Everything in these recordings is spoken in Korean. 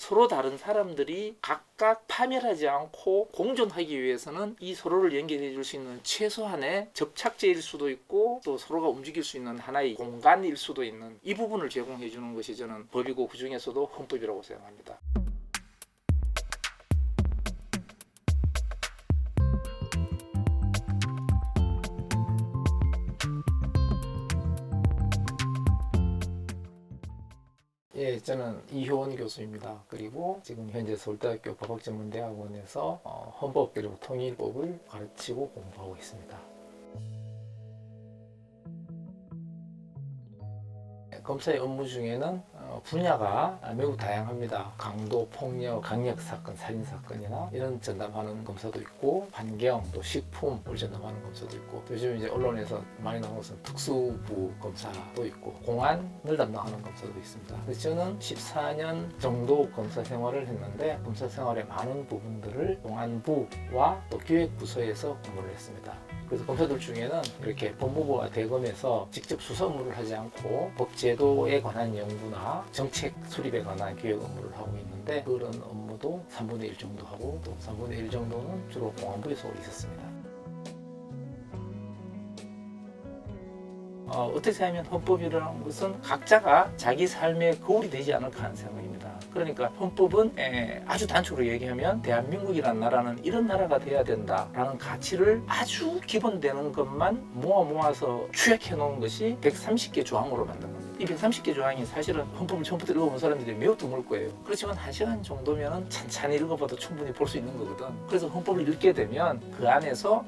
서로 다른 사람들이 각각 파멸하지 않고 공존하기 위해서는 이 서로를 연결해 줄 수 있는 최소한의 접착제일 수도 있고 또 서로가 움직일 수 있는 하나의 공간일 수도 있는 이 부분을 제공해 주는 것이 저는 법이고 그 중에서도 헌법이라고 생각합니다. 예, 저는 이효원 교수입니다. 그리고 지금 현재 서울대학교 법학전문대학원에서 헌법 그리고 통일법을 가르치고 공부하고 있습니다. 검사의 업무 중에는 분야가 매우 다양합니다. 강도, 폭력, 강력 사건, 살인 사건이나 이런 전담하는 검사도 있고, 환경, 또 식품을 전담하는 검사도 있고, 요즘 이제 언론에서 많이 나오는 것은 특수부 검사도 있고, 공안을 담당하는 검사도 있습니다. 그래서 저는 14년 정도 검사 생활을 했는데, 검사 생활의 많은 부분들을 공안부와 또 기획부서에서 근무를 했습니다. 그래서 검사들 중에는 이렇게 법무부와 대검에서 직접 수사 업무를 하지 않고 법제도에 관한 연구나 정책 수립에 관한 기획 업무를 하고 있는데, 그런 업무도 3분의 1 정도 하고 또 3분의 1 정도는 주로 공안부에서 있었습니다. 어떻게 생각하면 헌법이라는 것은 각자가 자기 삶의 거울이 되지 않을까 하는 생각입니다. 그러니까 헌법은 아주 단적으로 얘기하면 대한민국이라는 나라는 이런 나라가 돼야 된다라는 가치를 아주 기본되는 것만 모아서 추약해 놓은 것이 130개 조항으로 만든 겁니다. 이 130개 조항이 사실은 헌법을 처음부터 읽어본 사람들이 매우 드물 거예요. 그렇지만 1시간 정도면 찬찬히 읽어봐도 충분히 볼 수 있는 거거든. 그래서 헌법을 읽게 되면 그 안에서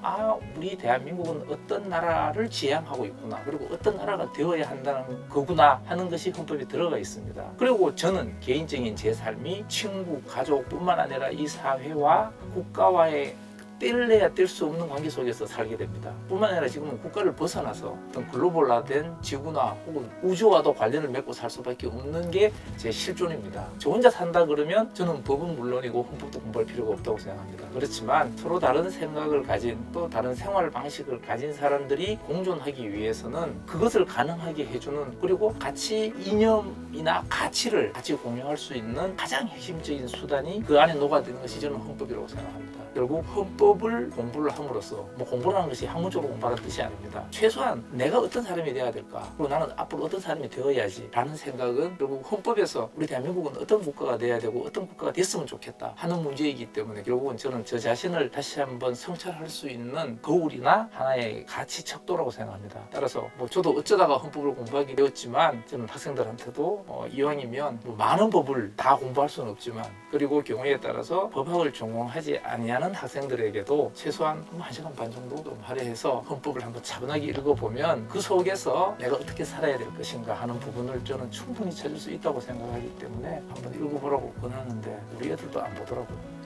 우리 대한민국은 어떤 나라를 지향하고 있구나, 그리고 어떤 나라가 되어야 한다는 거구나 하는 것이 헌법에 들어가 있습니다. 그리고 저는 개인적인 제 삶이 친구, 가족뿐만 아니라 이 사회와 국가와의 뗄래야 뗄 수 없는 관계 속에서 살게 됩니다. 뿐만 아니라 지금은 국가를 벗어나서 어떤 글로벌화된 지구나 혹은 우주와도 관련을 맺고 살 수밖에 없는 게 제 실존입니다. 저 혼자 산다 그러면 저는 법은 물론이고 헌법도 공부할 필요가 없다고 생각합니다. 그렇지만 서로 다른 생각을 가진, 또 다른 생활 방식을 가진 사람들이 공존하기 위해서는 그것을 가능하게 해주는, 그리고 가치 이념이나 가치를 같이 공유할 수 있는 가장 핵심적인 수단이 그 안에 녹아드는 것이 저는 헌법이라고 생각합니다. 결국 헌법을 공부를 함으로써, 공부라는 것이 학문적으로 공부하는 뜻이 아닙니다. 최소한 내가 어떤 사람이 되어야 될까, 그리고 나는 앞으로 어떤 사람이 되어야지 라는 생각은 결국 헌법에서 우리 대한민국은 어떤 국가가 돼야 되고 어떤 국가가 됐으면 좋겠다 하는 문제이기 때문에, 결국은 저는 저 자신을 다시 한번 성찰할 수 있는 거울이나 하나의 가치 척도라고 생각합니다. 따라서 저도 어쩌다가 헌법을 공부하게 되었지만, 저는 학생들한테도 이왕이면 많은 법을 다 공부할 수는 없지만, 그리고 경우에 따라서 법학을 전공하지 아니하는 학생들에게도 최소한 1시간 반 정도 좀 할애해서 헌법을 한번 차분하게 읽어보면 그 속에서 내가 어떻게 살아야 될 것인가 하는 부분을 저는 충분히 찾을 수 있다고 생각하기 때문에 한번 읽어보라고 권하는데 우리 애들도 안 보더라고요.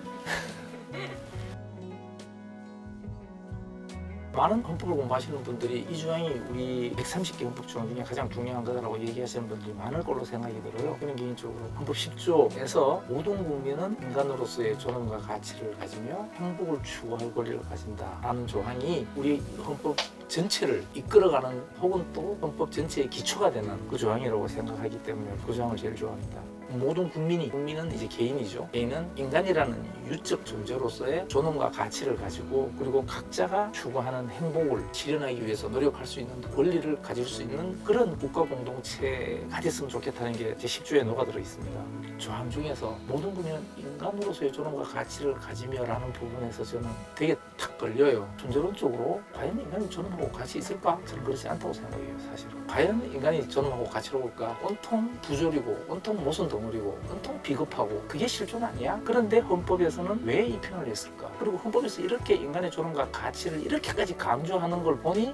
많은 헌법을 공부하시는 분들이 이 조항이 우리 130개 헌법 조항 중에 가장 중요한 거다라고 얘기하시는 분들이 많을 걸로 생각이 들어요. 저는 개인적으로 헌법 10조에서 모든 국민은 인간으로서의 존엄과 가치를 가지며 행복을 추구할 권리를 가진다라는 조항이 우리 헌법 전체를 이끌어가는, 혹은 또 헌법 전체의 기초가 되는 그 조항이라고 생각하기 때문에 그 조항을 제일 좋아합니다. 모든 국민은 이제 개인이죠. 개인은 인간이라는 유적 존재로서의 존엄과 가치를 가지고, 그리고 각자가 추구하는 행복을 실현하기 위해서 노력할 수 있는 권리를 가질 수 있는 그런 국가 공동체가 됐으면 좋겠다는 게 제 10조에 녹아들어 있습니다. 조항 중에서 모든 국민은 인간으로서의 존엄과 가치를 가지며 라는 부분에서 저는 되게 탁 걸려요. 존재론적으로 과연 인간이 존엄하고 가치 있을까? 저는 그렇지 않다고 생각해요. 사실은 과연 인간이 존엄하고 가치로울까? 온통 부조리고 온통 모순덩어리고 온통 비겁하고 그게 실존 아니야? 그런데 헌법에서는 왜 이 표현을 했을까? 그리고 헌법에서 이렇게 인간의 존엄과 가치를 이렇게까지 강조하는 걸 보니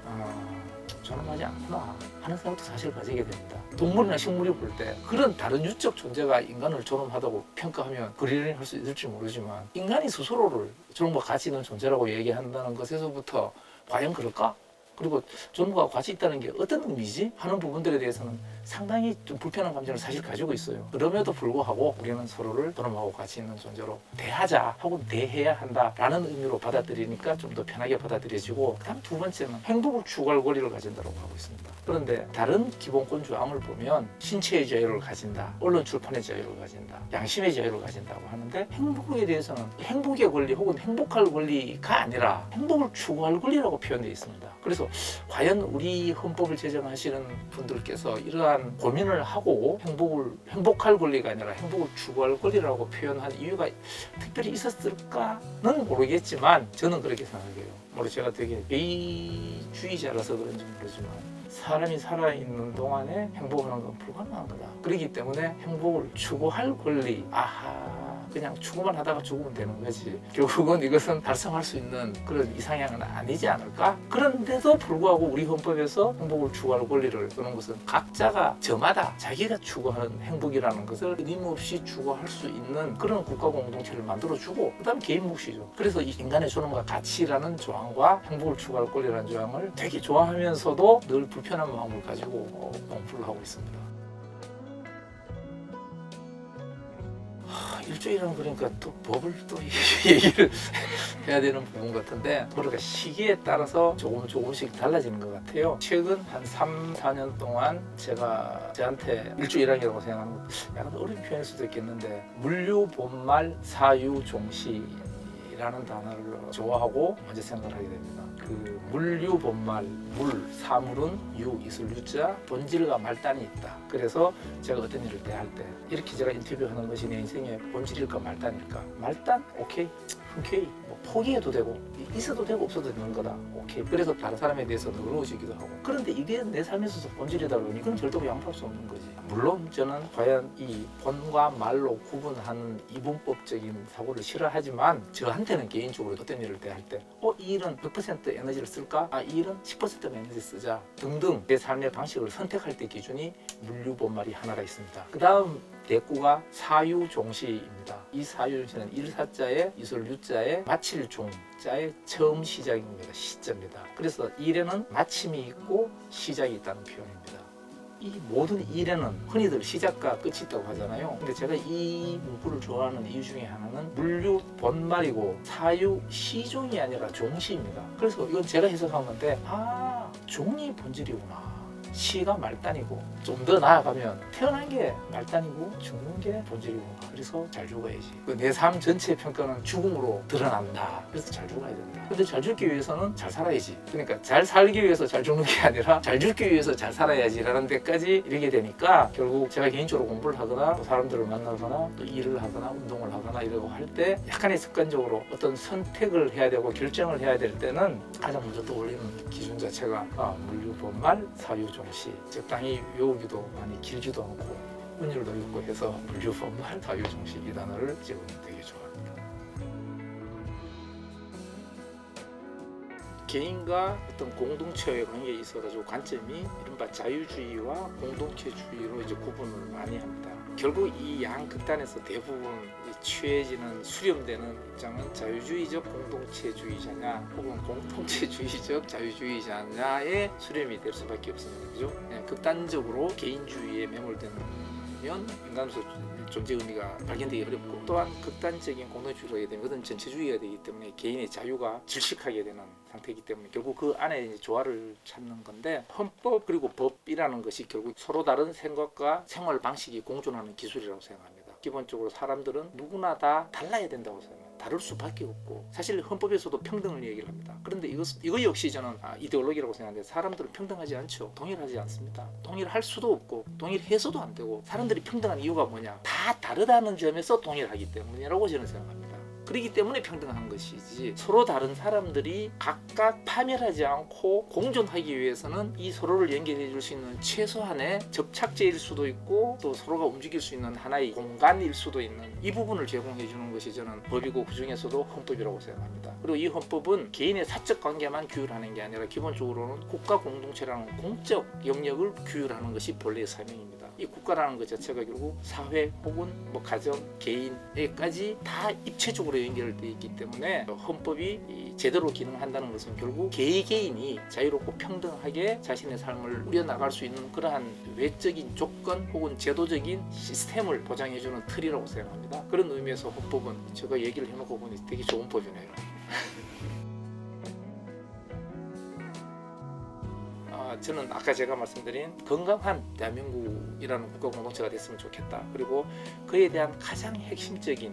존엄하지 않구나 하는 생각도 사실 가지게 됩니다. 동물이나 식물이 볼 때 그런 다른 유적 존재가 인간을 존엄하다고 평가하면 그리려니 할 수 있을지 모르지만, 인간이 스스로를 존엄과 가치 있는 존재라고 얘기한다는 것에서부터 과연 그럴까? 그리고 존엄과 가치 있다는 게 어떤 의미지? 하는 부분들에 대해서는 상당히 좀 불편한 감정을 사실 가지고 있어요. 그럼에도 불구하고 우리는 서로를 존엄하고 가치 있는 존재로 대하자 하고 대해야 한다라는 의미로 받아들이니까 좀 더 편하게 받아들여지고, 그다음 두 번째는 행복을 추구할 권리를 가진다고 하고 있습니다. 그런데 다른 기본권 조항을 보면 신체의 자유를 가진다, 언론 출판의 자유를 가진다, 양심의 자유를 가진다고 하는데, 행복에 대해서는 행복의 권리 혹은 행복할 권리가 아니라 행복을 추구할 권리라고 표현되어 있습니다. 그래서 과연 우리 헌법을 제정하시는 분들께서 이러한 고민을 하고 행복할 권리가 아니라 행복을 추구할 권리라고 표현한 이유가 특별히 있었을까는 모르겠지만 저는 그렇게 생각해요. 제가 되게 개인주의자라서 그런지 모르지만 사람이 살아있는 동안에 행복하는 건 불가능한 거다. 그렇기 때문에 행복을 추구할 권리, 그냥 추구만 하다가 죽으면 되는 거지. 결국은 이것은 달성할 수 있는 그런 이상향은 아니지 않을까? 그런데도 불구하고 우리 헌법에서 행복을 추구할 권리를 두는 것은 각자가 저마다 자기가 추구하는 행복이라는 것을 끊임없이 추구할 수 있는 그런 국가 공동체를 만들어주고, 그 다음에 개인 몫이죠. 그래서 이 인간의 존엄과 가치라는 조항과 행복을 추구할 권리라는 조항을 되게 좋아하면서도 늘 불편한 마음을 가지고 공부를 하고 있습니다. 일주일은 그러니까 또 법을 또 얘기를 해야 되는 부분 같은데, 그러니까 시기에 따라서 조금씩 달라지는 것 같아요. 최근 한 3, 4년 동안 제가 저한테 일주일이라고 생각하는 거 약간 어려운 표현일 수도 있겠는데, 물류본말 사유종시라는 단어를 좋아하고 먼저 생각을 하게 됩니다. 그 물류본말, 사물은 있을 유자, 본질과 말단이 있다. 그래서 제가 어떤 일을 대할 때 이렇게 제가 인터뷰하는 것이 내 인생의 본질일까 말단일까? 말단? 오케이, 흔쾌히 포기해도 되고 있어도 되고 없어도 되는 거다. 오케이. 그래서 다른 사람에 대해서 너그러워지기도 하고. 그런데 이게 내 삶에서 본질이다 그러면 이건 절대로 양보할 수 없는 거지. 물론 저는 과연 이 본과 말로 구분하는 이분법적인 사고를 싫어하지만, 저한테는 개인적으로 어떤 일을 대할 때 이 일은 100% 에너지를 쓸까? 이 일은 10%만 에너지 쓰자 등등 내 삶의 방식을 선택할 때 기준이 물류본말이 하나가 있습니다. 그 다음 대꾸가 사유종시입니다. 이 사유종시는 일사자에 이슬 유자에 마칠 종자의 처음 시작입니다. 시점입니다. 그래서 일에는 마침이 있고 시작이 있다는 표현입니다. 이 모든 일에는 흔히들 시작과 끝이 있다고 하잖아요. 근데 제가 이 문구를 좋아하는 이유 중에 하나는 물류 본말이고 사유 시종이 아니라 종시입니다. 그래서 이건 제가 해석한 건데, 종이 본질이구나. 시가 말단이고, 좀 더 나아가면 태어난 게 말단이고 죽는 게 본질이구나. 그래서 잘 죽어야지. 내 삶 전체의 평가는 죽음으로 드러난다. 그래서 잘 죽어야 된다. 근데 잘 죽기 위해서는 잘 살아야지. 그러니까 잘 살기 위해서 잘 죽는 게 아니라 잘 죽기 위해서 잘 살아야지 라는 데까지 이르게 되니까, 결국 제가 개인적으로 공부를 하거나 또 사람들을 만나거나 또 일을 하거나 운동을 하거나 이러고 할 때 약간의 습관적으로 어떤 선택을 해야 되고 결정을 해야 될 때는 가장 먼저 떠올리는 기준 자체가 물류본말 사유종시, 적당히 외우기도 많이 길지도 않고 운율도 있고 해서 물류본말 사유종시 이 단어를 지금 되게 좋아합니다. 개인과 어떤 공동체의 관계에 있어가지고 관점이 이른바 자유주의와 공동체주의로 이제 구분을 많이 합니다. 결국 이 양 극단에서 대부분 취해지는 수렴되는 입장은 자유주의적 공동체주의자냐 혹은 공동체주의적 자유주의자냐의 수렴이 될 수밖에 없습니다. 그죠? 극단적으로 개인주의에 매몰되면 인간으로서 존재 의미가 발견되기 어렵고, 또한 극단적인 공동체주의가 되게 되면 그것은 전체주의가 되기 때문에 개인의 자유가 질식하게 되는 상태이기 때문에 결국 그 안에 이제 조화를 찾는 건데, 헌법 그리고 법이라는 것이 결국 서로 다른 생각과 생활 방식이 공존하는 기술이라고 생각합니다. 기본적으로 사람들은 누구나 다 달라야 된다고 생각합니다. 다를 수밖에 없고, 사실 헌법에서도 평등을 얘기를 합니다. 그런데 이거 역시 저는 이데올로기라고 생각하는데, 사람들은 평등하지 않죠. 동일하지 않습니다. 동일할 수도 없고 동일해서도 안 되고, 사람들이 평등한 이유가 뭐냐? 다 다르다는 점에서 동일하기 때문이라고 저는 생각합니다. 그렇기 때문에 평등한 것이지, 서로 다른 사람들이 각각 파멸하지 않고 공존하기 위해서는 이 서로를 연결해 줄 수 있는 최소한의 접착제일 수도 있고, 또 서로가 움직일 수 있는 하나의 공간일 수도 있는 이 부분을 제공해 주는 것이 저는 법이고, 그 중에서도 헌법이라고 생각합니다. 그리고 이 헌법은 개인의 사적 관계만 규율하는 게 아니라 기본적으로는 국가 공동체라는 공적 영역을 규율하는 것이 본래의 사명입니다. 이 국가라는 것 자체가 결국 사회 혹은 뭐 가정, 개인에까지 다 입체적으로 연결되어 있기 때문에 헌법이 제대로 기능한다는 것은 결국 개개인이 자유롭고 평등하게 자신의 삶을 누려나갈 수 있는 그러한 외적인 조건 혹은 제도적인 시스템을 보장해주는 틀이라고 생각합니다. 그런 의미에서 헌법은 제가 얘기를 해놓고 보니 되게 좋은 법이네요. 저는 아까 제가 말씀드린 건강한 대한민국이라는 국가 공동체가 됐으면 좋겠다. 그리고 그에 대한 가장 핵심적인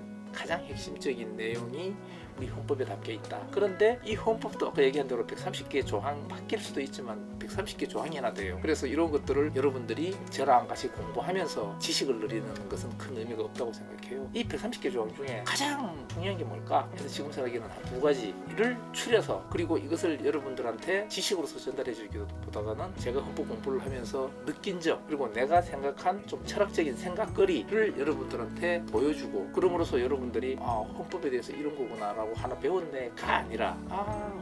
내용이 우리 헌법에 담겨 있다. 그런데 이 헌법도 아까 얘기한 대로 130개 조항 바뀔 수도 있지만 130개 조항이나 돼요. 그래서 이런 것들을 여러분들이 저랑 같이 공부하면서 지식을 누리는 것은 큰 의미가 없다고 생각해요. 이 130개 조항 중에 가장 중요한 게 뭘까? 그래서 지금 생각에는 한 두 가지를 추려서 그리고 이것을 여러분들한테 지식으로서 전달해 주기보다는 제가 헌법 공부를 하면서 느낀 점 그리고 내가 생각한 좀 철학적인 생각거리를 여러분들한테 보여주고 그럼으로써 여러분들이 헌법에 대해서 이런 거구나 라고 하나 배웠네가 아니라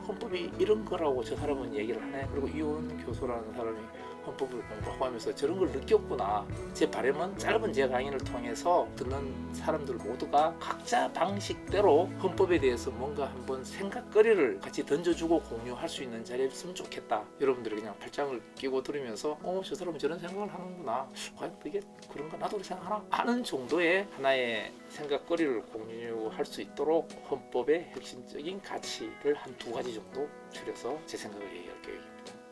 헌법이 이런 거라고 저 사람은 얘기를 하네. 그리고 이혼 교수라는 사람이 헌법을 공부하고 하면서 저런 걸 느꼈구나. 제 바람은 짧은 제 강의를 통해서 듣는 사람들 모두가 각자 방식대로 헌법에 대해서 뭔가 한번 생각거리를 같이 던져주고 공유할 수 있는 자리였으면 좋겠다. 여러분들이 그냥 팔짱을 끼고 들으면서 저 사람은 저런 생각을 하는구나. 과연 그게 그런가 나도 그렇게 생각하나? 하는 정도의 하나의 생각거리를 공유할 수 있도록 헌법의 핵심적인 가치를 한 두 가지 정도 추려서 제 생각을 얘기할 계획입니다.